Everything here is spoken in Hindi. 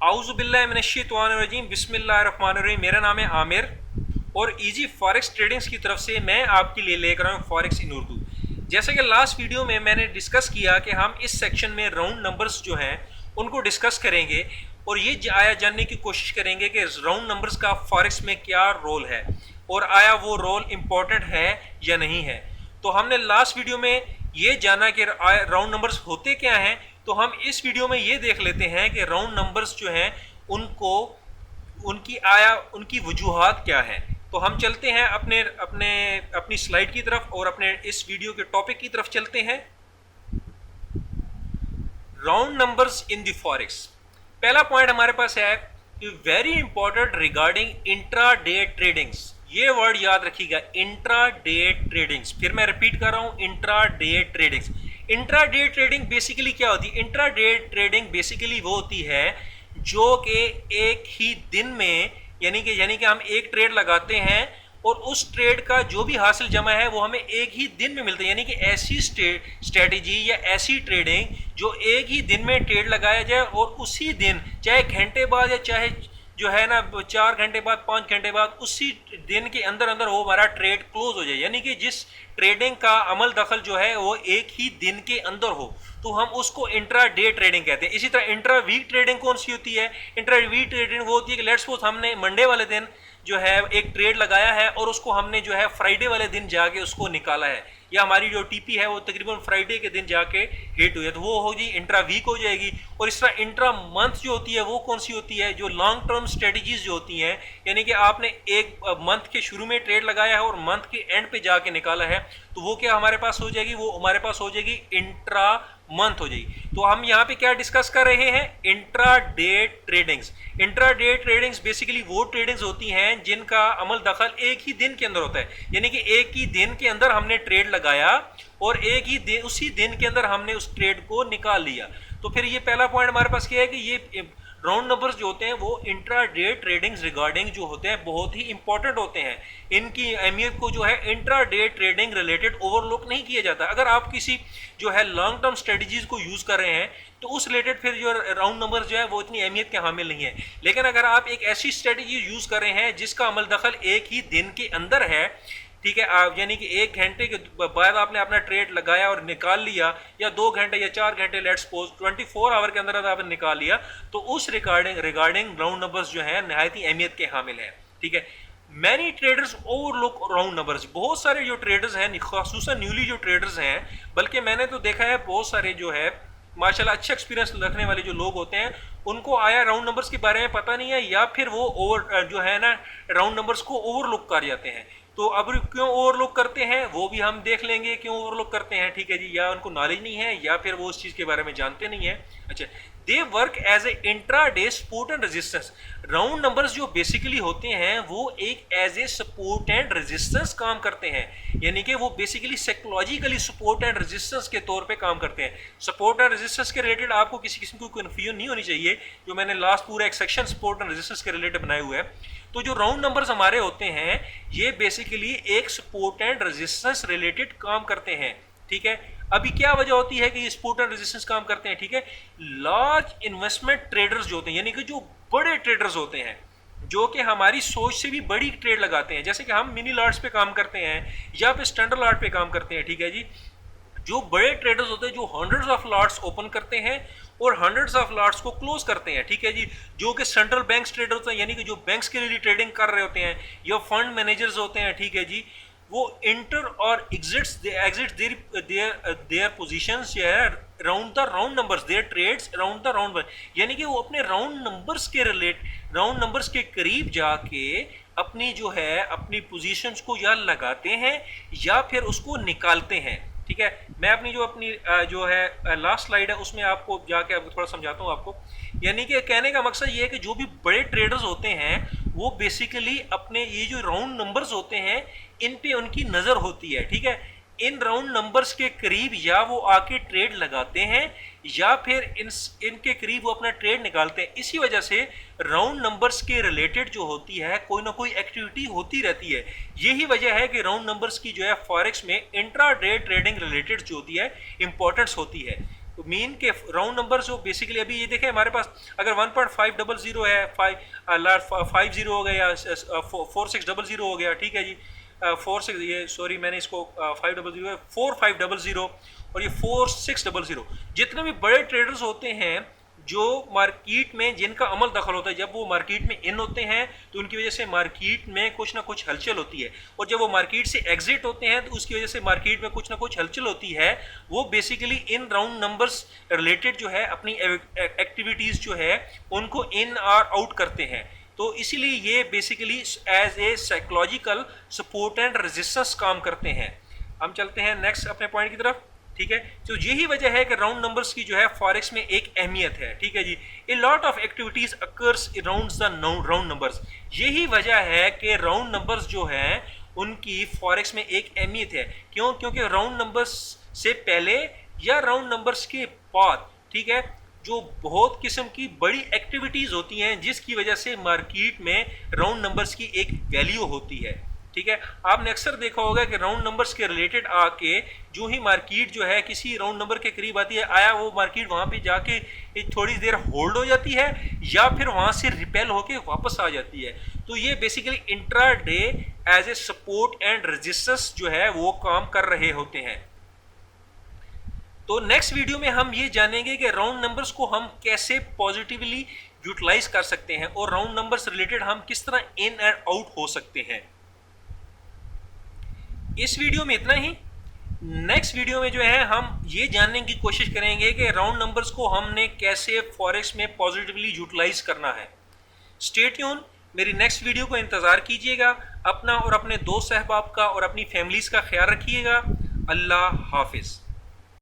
आऊज़ुबिल्लाहिमिनश्शैतानिर्रजीम बिस्मिल्लाहिर्रहमानिर्रहीम। मेरा नाम है आमिर और इजी फॉरेक्स ट्रेडिंग्स की तरफ से मैं आपके लिए लेकर आया हूँ फॉरेक्स इन उर्दू। जैसे कि लास्ट वीडियो में मैंने डिस्कस किया कि हम इस सेक्शन में राउंड नंबर्स जो हैं उनको डिस्कस करेंगे और ये आया जानने की कोशिश करेंगे कि राउंड नंबर्स का फॉरेक्स में क्या रोल है और आया वो रोल इम्पोर्टेंट है या नहीं है। तो हमने लास्ट वीडियो में ये जाना कि राउंड नंबर्स होते क्या हैं, तो हम इस वीडियो में ये देख लेते हैं कि राउंड नंबर्स जो हैं उनको उनकी वजूहात क्या हैं। तो हम चलते हैं अपने अपने अपनी स्लाइड की तरफ और अपने इस वीडियो के टॉपिक की तरफ चलते हैं। Round numbers in the forex. पहला पॉइंट हमारे पास है कि very important regarding intra day tradings. ये वर्ड याद रखिएगा, इंट्रा डे ट्रेडिंग्स। फिर मैं रिपीट कर रहा हूं, intra day tradings. Intra day trading basically क्या होती है? इंट्रा डे ट्रेडिंग बेसिकली वो होती है जो कि एक ही दिन में यानी कि हम एक ट्रेड लगाते हैं और उस ट्रेड का जो भी हासिल जमा है वो हमें एक ही दिन में मिलता है। यानी कि ऐसी स्ट्रेटेजी या ऐसी ट्रेडिंग जो एक ही दिन में ट्रेड लगाया जाए और उसी दिन, चाहे घंटे बाद या चाहे जो है ना 4 घंटे बाद 5 घंटे बाद, उसी दिन के अंदर अंदर वो हमारा ट्रेड क्लोज हो जाए। यानी कि जिस ट्रेडिंग का अमल दखल जो है वो एक ही दिन के अंदर हो, तो हम उसको इंट्रा डे ट्रेडिंग कहते हैं। इसी तरह इंट्रा वीक ट्रेडिंग कौन सी होती है? इंट्रा वीक ट्रेडिंग वो होती है कि लेट्स सपोज हमने मंडे वाले दिन जो है एक ट्रेड लगाया है और उसको हमने जो है फ्राइडे वाले दिन जाके उसको निकाला है, या हमारी जो टीपी है वो तकरीबन फ्राइडे के दिन जाके हिट हुई है, तो वो होगी इंट्रा वीक हो जाएगी। और इस तरह इंट्रा मंथ जो होती है वो कौन सी होती है? जो लॉन्ग टर्म स्ट्रेटजीज जो होती हैं, यानी कि आपने एक मंथ के शुरू में ट्रेड लगाया है और मंथ के एंड पे जाके निकाला है, तो वो क्या हमारे पास हो जाएगी? वो हमारे पास हो जाएगी इंट्रा मंथ हो जाएगी। तो हम यहाँ पे क्या डिस्कस कर रहे हैं? Intra day tradings. Intra day tradings basically वो ट्रेडिंग्स होती हैं जिनका अमल दखल एक ही दिन के अंदर होता है। यानी कि एक ही दिन के अंदर हमने ट्रेड लगाया और एक ही दिन, उसी दिन के अंदर हमने उस ट्रेड को निकाल लिया। तो फिर ये पहला पॉइंट हमारे पास क्या है कि ये राउंड नंबर्स जो होते हैं वो इंट्रा डे ट्रेडिंग्स रिगार्डिंग जो होते हैं बहुत ही इंपॉर्टेंट होते हैं। इनकी अहमियत को जो है intra day trading related overlook नहीं किया जाता। अगर आप किसी जो है लॉन्ग टर्म स्ट्रेटजीज को यूज कर रहे हैं तो उस रिलेटेड फिर जो राउंड नंबर जो है वो इतनी अहमियत के हामिल नहीं है। लेकिन अगर आप एक ऐसी स्ट्रेटजी यूज कर रहे हैं जिसका अमल दखल एक ही दिन के अंदर है, ठीक है, आप यानी कि 1 घंटे के बाद आपने अपना ट्रेड लगाया और निकाल लिया, या 2 घंटे या 4 घंटे, लेट्स सपोज 24 आवर के अंदर आपने निकाल लिया, तो उस रिगार्डिंग राउंड नंबर्स जो है नहायत ही अहमियत के हामिल है। ठीक है, many traders overlook round numbers. बहुत सारे जो ट्रेडर्स हैं, खासूसन न्यूली जो ट्रेडर्स हैं, बल्कि मैंने तो देखा है बहुत सारे जो है माशाल्लाह अच्छा एक्सपीरियंस रखने वाले जो लोग होते हैं उनको आया राउंड नंबर्स के बारे में पता नहीं है, या फिर वो ओवर जो है ना राउंड नंबर्स को ओवरलुक कर जाते हैं। तो अब क्यों ओवरलुक करते हैं वो भी हम देख लेंगे, क्यों ओवरलुक करते हैं। ठीक है जी, या उनको नॉलेज नहीं है या फिर वो उस चीज़ के बारे में जानते नहीं है। अच्छा, they work as a intraday support and resistance. Round numbers जो बेसिकली होते हैं वो एक as a support and resistance काम करते हैं। यानी कि वो basically psychologically support and resistance के तौर पे काम करते हैं। सपोर्ट एंड रेजिस्टेंस के रिलेटेड आपको किसी किस्म को कन्फ्यूजन नहीं होनी चाहिए, जो मैंने लास्ट पूरा एक सेक्शन सपोर्ट एंड रेजिस्टेंस के रिलेटेड बनाए हुए है। तो जो राउंड नंबर्स हमारे होते हैं ये बेसिकली एक सपोर्ट एंड रेजिस्टेंस रिलेटेड काम करते हैं। ठीक है, अभी क्या वजह होती है कि ये सपोर्ट एंड रेजिस्टेंस काम करते हैं? ठीक है, लार्ज इन्वेस्टमेंट ट्रेडर्स जो होते हैं, यानी कि जो बड़े ट्रेडर्स होते हैं जो कि हमारी सोच से भी बड़ी ट्रेड लगाते हैं, जैसे कि हम मिनी लॉट्स पे काम करते हैं या फिर स्टैंडर्ड लॉट पे काम करते हैं। ठीक है जी, जो बड़े ट्रेडर्स होते हैं जो हंड्रेड्स ऑफ लॉट्स ओपन करते हैं और हंड्रेड्स ऑफ लॉट्स को क्लोज करते हैं। ठीक है जी, जो कि सेंट्रल बैंक ट्रेडर होते हैं, यानी कि जो बैंक्स के लिए ट्रेडिंग कर रहे होते हैं, या फंड मैनेजर्स होते हैं। ठीक है जी, वो इंटर और एग्जिट देयर पोजीशंस जो है round the round numbers, their trades round the round, यानी कि वो अपने राउंड नंबर्स के करीब जाके अपनी जो है अपनी पोजीशंस को या लगाते हैं या फिर उसको निकालते हैं। ठीक है, मैं अपनी जो है लास्ट स्लाइड है उसमें आपको जाके आपको थोड़ा समझाता हूँ आपको। यानी कि कहने का मकसद ये है कि जो भी बड़े ट्रेडर्स होते हैं वो बेसिकली अपने ये जो राउंड नंबर्स होते हैं इन पे उनकी नज़र होती है। ठीक है, इन राउंड नंबर्स के करीब या वो आके ट्रेड लगाते हैं या फिर इनके करीब वो अपना ट्रेड निकालते हैं। इसी वजह से राउंड नंबर्स के रिलेटेड जो होती है कोई ना कोई एक्टिविटी होती रहती है। यही वजह है कि राउंड नंबर्स की जो है फॉरेक्स में इंट्रा डे ट्रेडिंग रिलेटेड जो होती है इंपॉर्टेंस होती है। मीन के राउंड नंबर जो बेसिकली अभी ये देखें हमारे पास अगर 1.500 है, 50 हो गया, 4600 हो गया, ठीक है जी, 46 ये सॉरी मैंने इसको 500 4500 और ये 4600, जितने भी बड़े ट्रेडर्स होते हैं जो मार्केट में जिनका अमल दखल होता है, जब वो मार्केट में इन होते हैं तो उनकी वजह से मार्केट में कुछ ना कुछ हलचल होती है, और जब वो मार्केट से एग्जिट होते हैं तो उसकी वजह से मार्केट में कुछ ना कुछ हलचल होती है। वो basically in round numbers related जो है अपनी एक्टिविटीज़ जो है उनको इन और आउट करते हैं। तो इसीलिए ये basically as a psychological support and resistance काम करते हैं। हम चलते हैं नेक्स्ट अपने पॉइंट की तरफ, ठीक है। तो यही वजह है कि राउंड नंबर्स की जो है फॉरेक्स में एक अहमियत है, ठीक है जी। A lot of activities occurs around the round numbers. यही वजह है कि राउंड नंबर्स जो हैं उनकी फॉरेक्स में एक अहमियत है। क्यों? क्योंकि राउंड नंबर्स से पहले या राउंड नंबर्स के बाद, ठीक है, जो बहुत किस्म की बड़ी एक्टिविटीज होती हैं जिसकी वजह से मार्केट में राउंड नंबर्स की एक वैल्यू होती है, ठीक है। आपने अक्सर देखा होगा कि राउंड नंबर्स के रिलेटेड आके जो ही मार्केट जो है किसी राउंड नंबर के करीब आती है, आया वो मार्केट वहां पे जाके थोड़ी देर होल्ड हो जाती है या फिर वहां से रिपेल होके वापस आ जाती है। तो ये basically intraday as a support and resistance जो है वो काम कर रहे होते हैं। तो नेक्स्ट वीडियो में हम ये जानेंगे कि राउंड नंबर्स को हम कैसे पॉजिटिवली यूटिलाइज कर सकते हैं और राउंड नंबर्स रिलेटेड हम किस तरह इन एंड आउट हो सकते हैं। इस वीडियो में इतना ही। नेक्स्ट वीडियो में जो है हम ये जानने की कोशिश करेंगे कि राउंड नंबर्स को हमने कैसे फॉरेक्स में पॉजिटिवली यूटिलाइज करना है। स्टे ट्यून, मेरी नेक्स्ट वीडियो को इंतज़ार कीजिएगा। अपना और अपने दोस्त अहबाब का और अपनी फैमिलीज का ख्याल रखिएगा। अल्लाह हाफिज़।